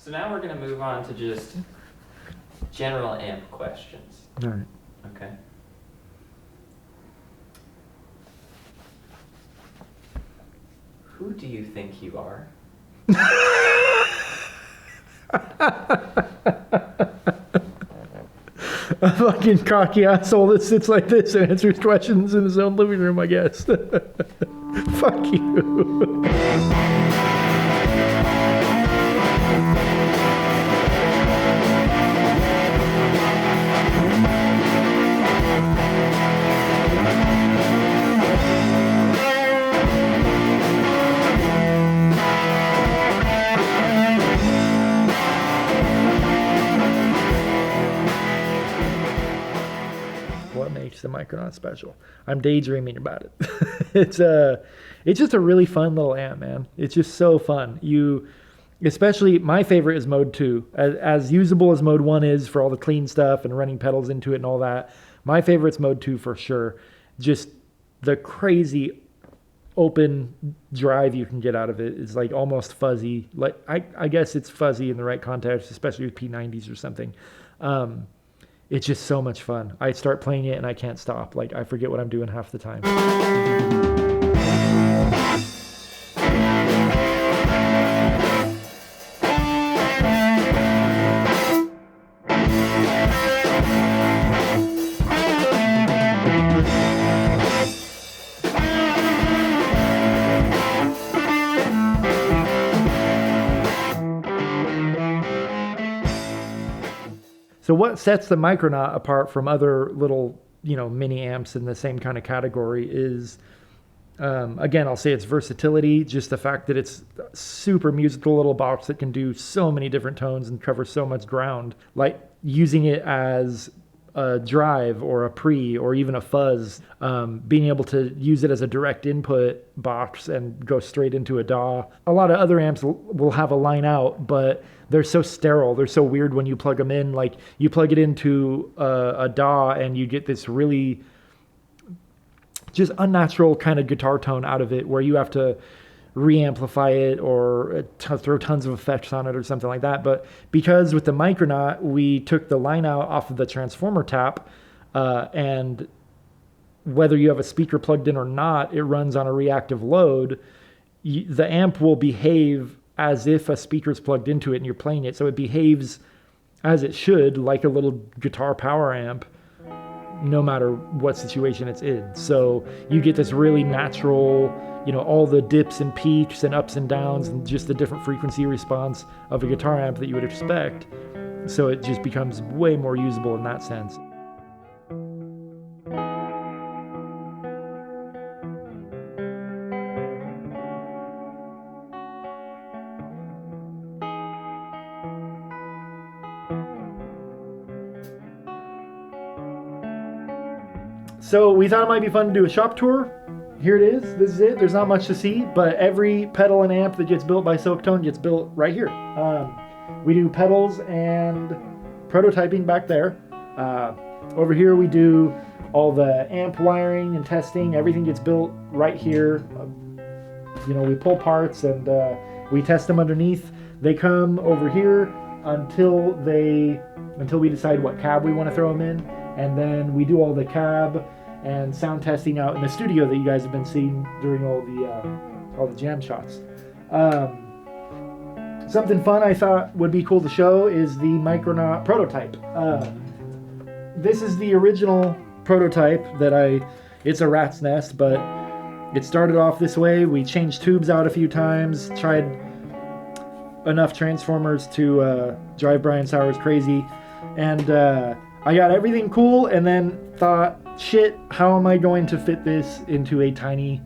So now we're going to move on to just general amp questions. All right. Okay. Who do you think you are? A fucking cocky asshole that sits like this and answers questions in his own living room, I guess. Fuck you. What makes the Micronaut special? I'm daydreaming about it. It's just a really fun little amp, man. It's just so fun. Especially my favorite is mode 2. As usable as mode 1 is for all the clean stuff and running pedals into it and all that, my favorite's mode 2 for sure. Just the crazy open drive you can get out of it is like almost fuzzy. Like I guess it's fuzzy in the right context, especially with P90s or something. It's just so much fun. I start playing it and I can't stop. Like I forget what I'm doing half the time. So what sets the Micronaut apart from other little, mini amps in the same kind of category is, again, I'll say its versatility, just the fact that it's a super musical little box that can do so many different tones and cover so much ground. Like using it as a drive or a pre or even a fuzz, being able to use it as a direct input box and go straight into a DAW. A lot of other amps will have a line out, but they're so sterile. They're so weird when you plug them in. Like you plug it into a DAW and you get this really just unnatural kind of guitar tone out of it where you have to re-amplify it or throw tons of effects on it or something like that. But because with the Micronaut, we took the line out off of the transformer tap, and whether you have a speaker plugged in or not, it runs on a reactive load. The amp will behave as if a speaker's plugged into it and you're playing it. So it behaves as it should, like a little guitar power amp, no matter what situation it's in. So you get this really natural, all the dips and peaks and ups and downs and just the different frequency response of a guitar amp that you would expect. So it just becomes way more usable in that sense. So we thought it might be fun to do a shop tour. Here it is. This is it. There's not much to see, but every pedal and amp that gets built by Silktone gets built right here. We do pedals and prototyping back there. Over here we do all the amp wiring and testing. Everything gets built right here. We pull parts and we test them underneath. They come over here until we decide what cab we want to throw them in, and then we do all the cab and sound testing out in the studio that you guys have been seeing during all the jam shots. Something fun I thought would be cool to show is the Micronaut prototype. This is the original prototype it's a rat's nest, but it started off this way. We changed tubes out a few times, tried enough transformers to drive Brian Sowers crazy, and I got everything cool and then thought, shit, how am I going to fit this into a tiny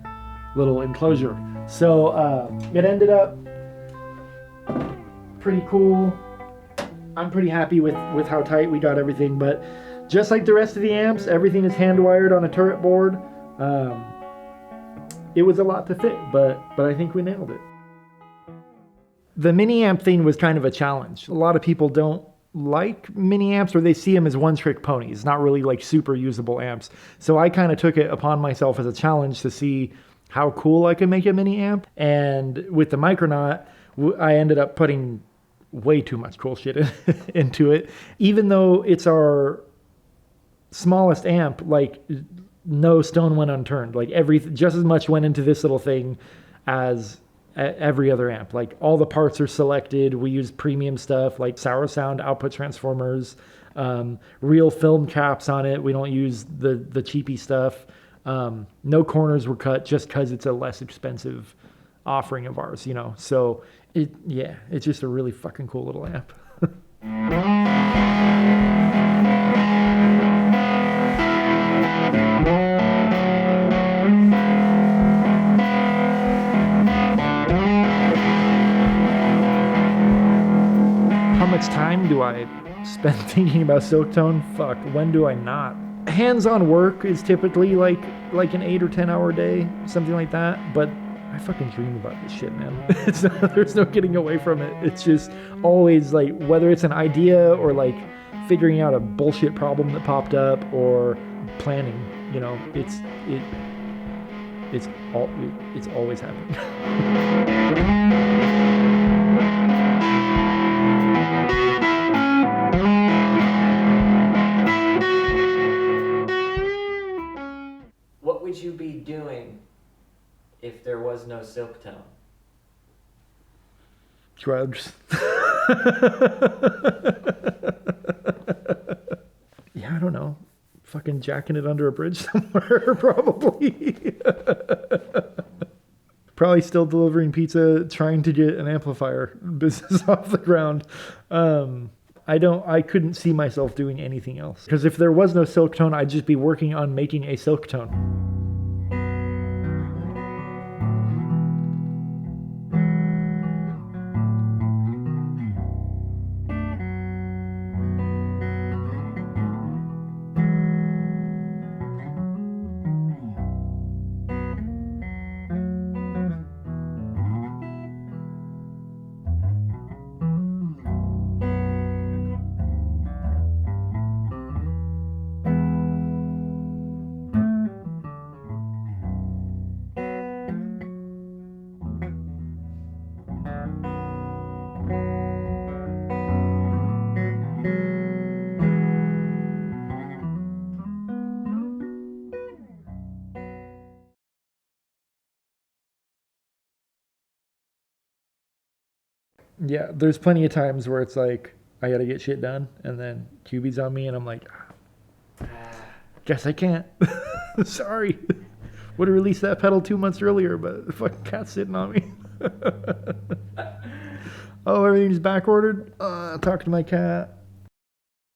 little enclosure? So it ended up pretty cool. I'm pretty happy with how tight we got everything, but just like the rest of the amps, everything is hand wired on a turret board. It was a lot to fit, but I think we nailed it. The mini amp thing was kind of a challenge. A lot of people don't like mini amps, or they see them as one-trick ponies, not really like super usable amps. So I kind of took it upon myself as a challenge to see how cool I could make a mini amp. And with the Micronaut, I ended up putting way too much cool shit into it. Even though it's our smallest amp, like no stone went unturned. Like just as much went into this little thing as every other amp. Like all the parts are selected. We use premium stuff like Sour Sound output transformers, real film caps on it. We don't use the cheapy stuff. No corners were cut just because it's a less expensive offering of ours, you know. So it's just a really fucking cool little amp. How much time do I spend thinking about Silktone? Fuck, when do I not? Hands-on work is typically like an 8 or 10 hour day, something like that. But I fucking dream about this shit, man. There's no getting away from it. It's just always like, whether it's an idea or like figuring out a bullshit problem that popped up or planning, you know, it's always happening. What would you be doing if there was no Silktone? Drugs. Yeah, I don't know. Fucking jacking it under a bridge somewhere, probably. Probably still delivering pizza, trying to get an amplifier business off the ground. I couldn't see myself doing anything else. Because if there was no Silktone, I'd just be working on making a Silktone. Yeah, there's plenty of times where it's like, I gotta get shit done, and then QB's on me, and I'm like, guess I can't. Sorry. Would have released that pedal 2 months earlier, but the fucking cat's sitting on me. Oh, everything's back ordered? Talk to my cat.